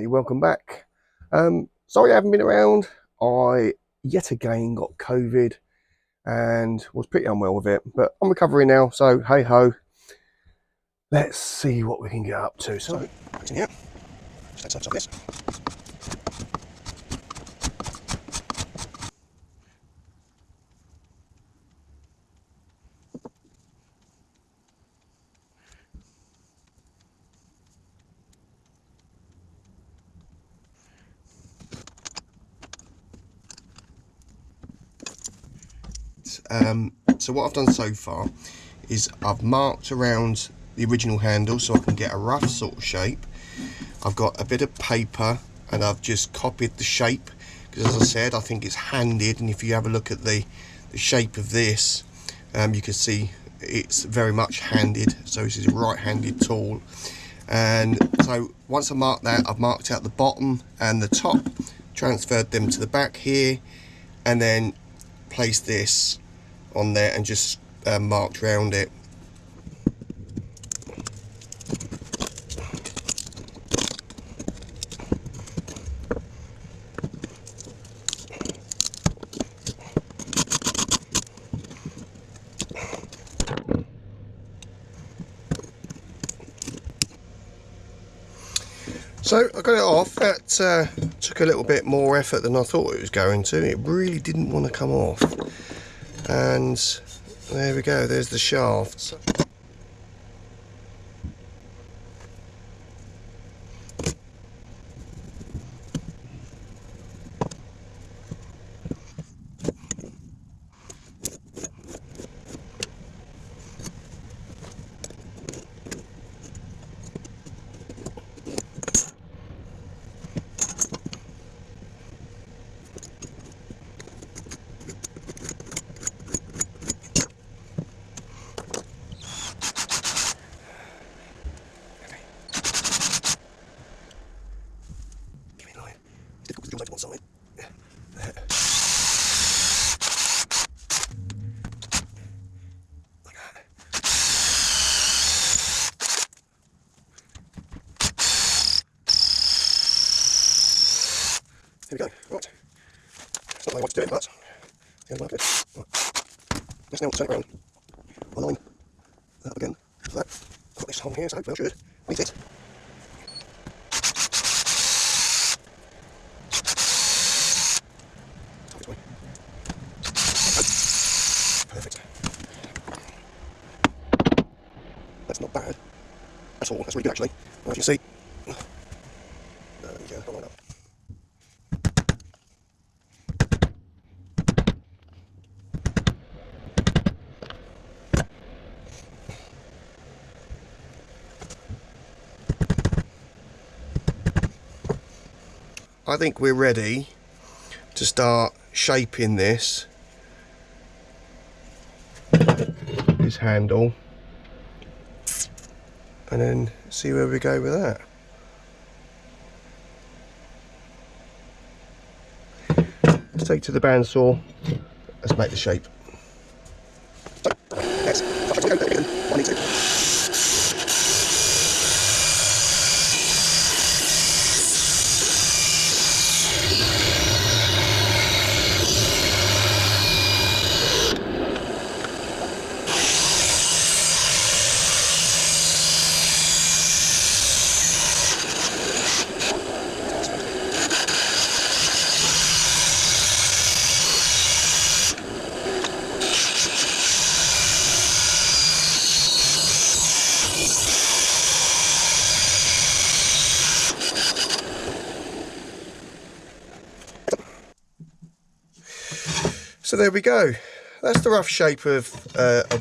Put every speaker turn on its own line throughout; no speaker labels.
welcome back. Sorry I haven't been around. I yet again got COVID and was pretty unwell with it, but I'm recovering now, so hey ho. Let's see what we can get up to. So, in here. Let's take some of this. So what I've done so far is I've marked around the original handle so I can get a rough sort of shape. I've got a bit of paper and I've just copied the shape because, as I said, I think it's handed, and if you have a look at the shape of this, you can see it's very much handed. So this is a right-handed tool, and so once I marked that, I've marked out the bottom and the top, transferred them to the back here, and then placed this on there and just marked around it. So I got it off. That took a little bit more effort than I thought it was going to. It really didn't want to come off. And there we go, there's the shaft. Here we go. Right. It's not really what to do, but it's going to work good. Let's now turn it around. Align that up again. So that. I've got this hole here, so well should meet it. Perfect. That's not bad at all. That's really good actually. As you can see. There we go. Line up. I think we're ready to start shaping this handle and then see where we go with that. Let's take to the bandsaw, let's make the shape. So, let's go again. 1, 2. So there we go. That's the rough shape of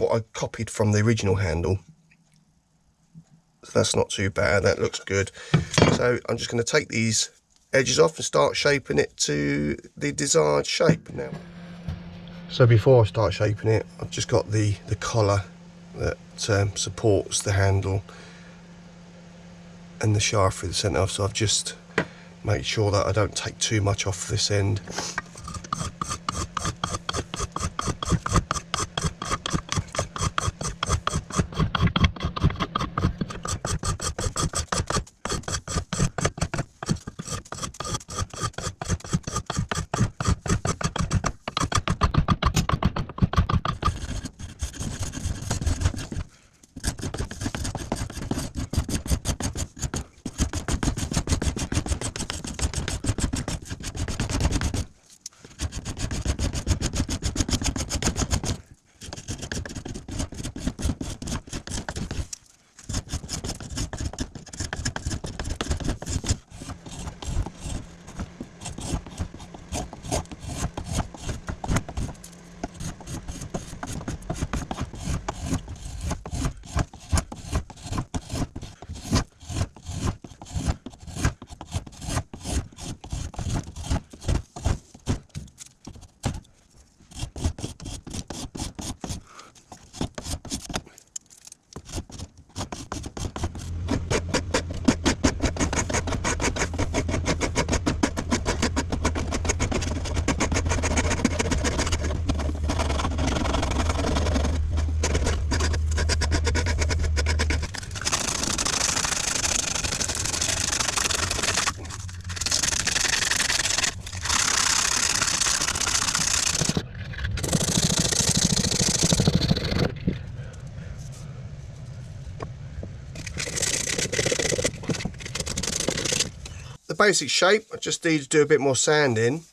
what I copied from the original handle. So that's not too bad. That looks good. So I'm just going to take these edges off and start shaping it to the desired shape now. So before I start shaping it, I've just got the collar that supports the handle and the shaft through the centre. So I've just made sure that I don't take too much off this end. basic shape. I just need to do a bit more sanding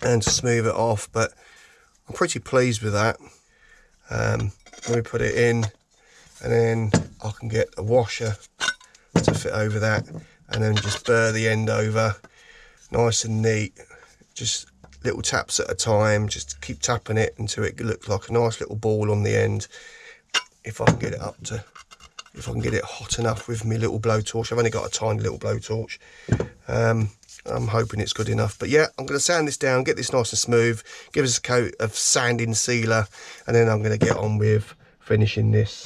and to smooth it off, but I'm pretty pleased with that. Let me put it in, and then I can get a washer to fit over that, and then just burr the end over nice and neat, just little taps at a time. Just keep tapping it until it looks like a nice little ball on the end. If I can get it if I can get it hot enough with my little blowtorch. I've only got a tiny little blowtorch. I'm hoping it's good enough, but yeah, I'm going to sand this down, get this nice and smooth, give us a coat of sanding sealer, and then I'm going to get on with finishing this.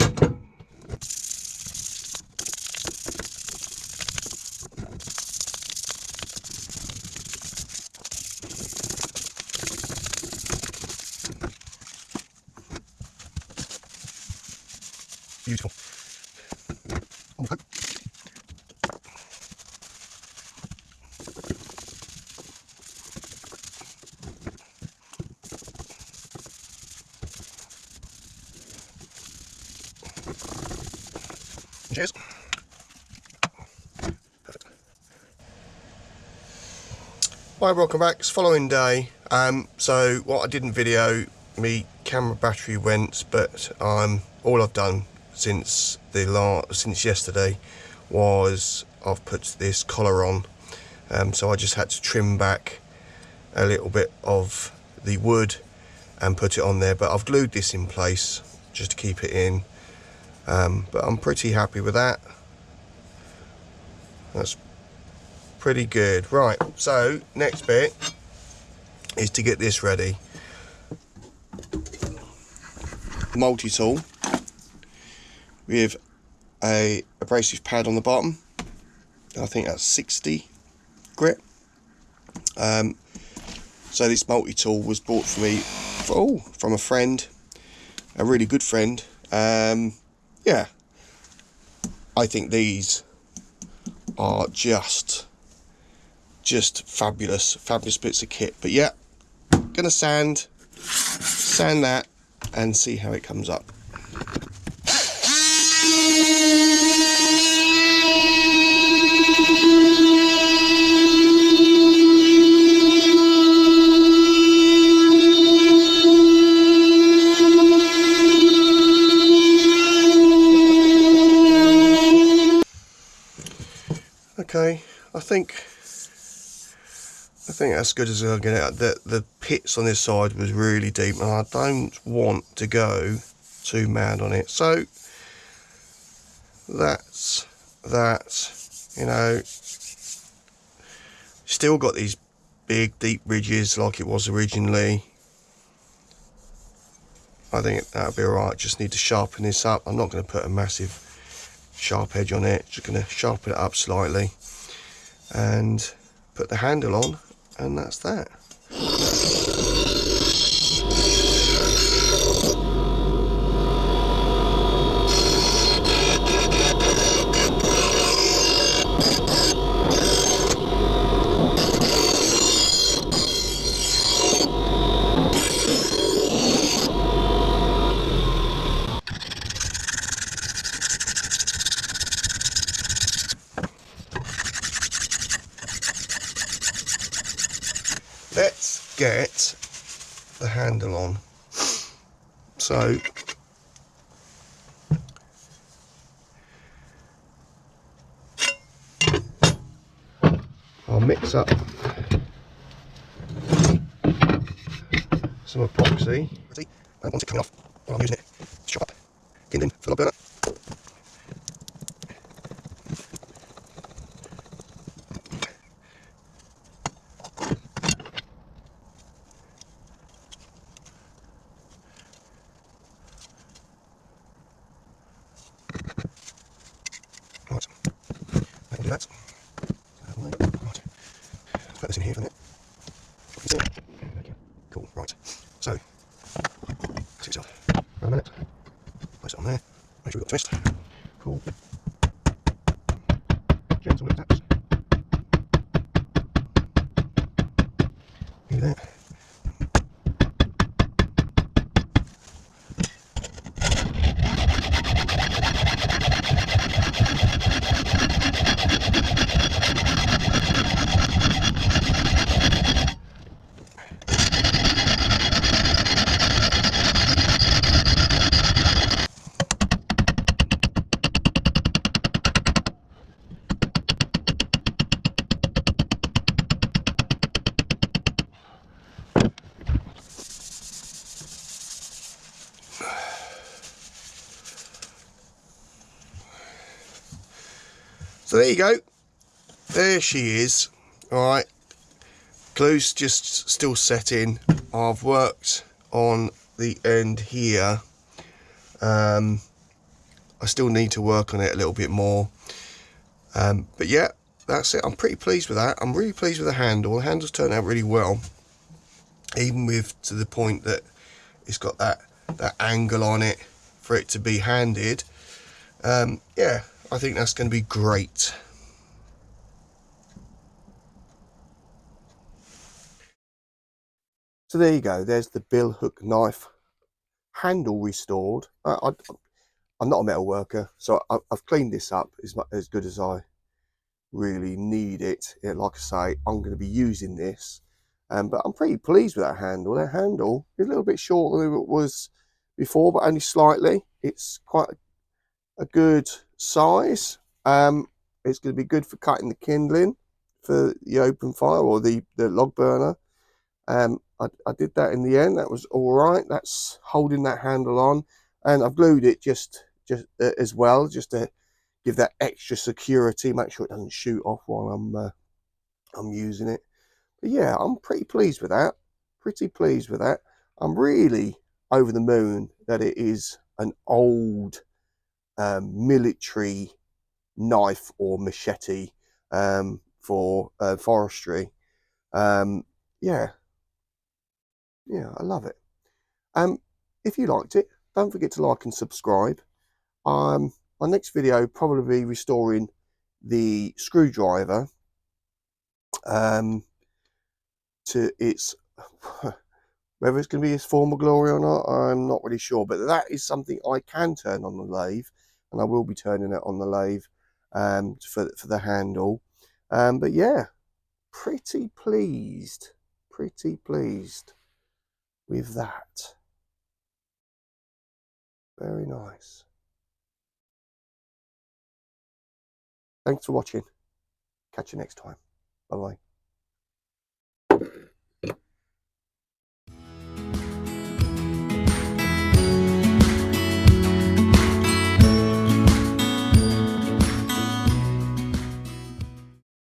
Beautiful. Okay. Cheers. Perfect. Hi, welcome back. It's following day. So what I didn't video, me camera battery went, but all I've done since yesterday was I've put this collar on. So I just had to trim back a little bit of the wood and put it on there, but I've glued this in place just to keep it in. But I'm pretty happy with that. That's pretty good. Right, so next bit is to get this ready. Multi-tool with a abrasive pad on the bottom. I think that's 60 grit. So this multi-tool was bought for me from a friend, a really good friend. Yeah, I think these are just fabulous bits of kit. But yeah, gonna sand that and see how it comes up. Okay, I think that's good as I'll get it out. The pits on this side was really deep, and I don't want to go too mad on it. So that's that. You know, still got these big deep ridges like it was originally. I think that'll be alright. Just need to sharpen this up. I'm not going to put a massive sharp edge on it, just going to sharpen it up slightly and put the handle on, and that's that. Let's get the handle on. So I'll mix up some epoxy. I don't want it coming off while I'm using it. Chop up, kindling for log burner. Right, I can do that. Right, put this in here for a minute. Cool, right. So, see yourself. For a minute. Place it on there. Make sure we've got twist. Cool. Gentle little taps. Do that. So there you go. There she is. All right. Glue's just still setting. I've worked on the end here. I still need to work on it a little bit more. But yeah, that's it. I'm pretty pleased with that. I'm really pleased with the handle. The handle's turned out really well. Even with to the point that it's got that angle on it for it to be handed. Yeah, I think that's going to be great. So there you go. There's the bill hook knife handle restored. I'm not a metal worker, so I've cleaned this up as good as I really need it. Yeah, like I say, I'm going to be using this, but I'm pretty pleased with that handle. That handle is a little bit shorter than it was before, but only slightly. It's quite a good size. It's going to be good for cutting the kindling for the open fire or the log burner. I did that in the end. That was all right. That's holding that handle on, and I've glued it just as well, just to give that extra security, make sure it doesn't shoot off while I'm using it. But yeah, I'm pretty pleased with that. Pretty pleased with that. I'm really over the moon that it is an old military knife or machete for forestry. Yeah, I love it. If you liked it, don't forget to like and subscribe. My next video probably be restoring the screwdriver to its whether it's going to be its former glory or not, I'm not really sure, but that is something I can turn on the lathe, and I will be turning it on the lathe for the handle. But yeah, pretty pleased with that. Very nice. Thanks for watching. Catch you next time. Bye bye.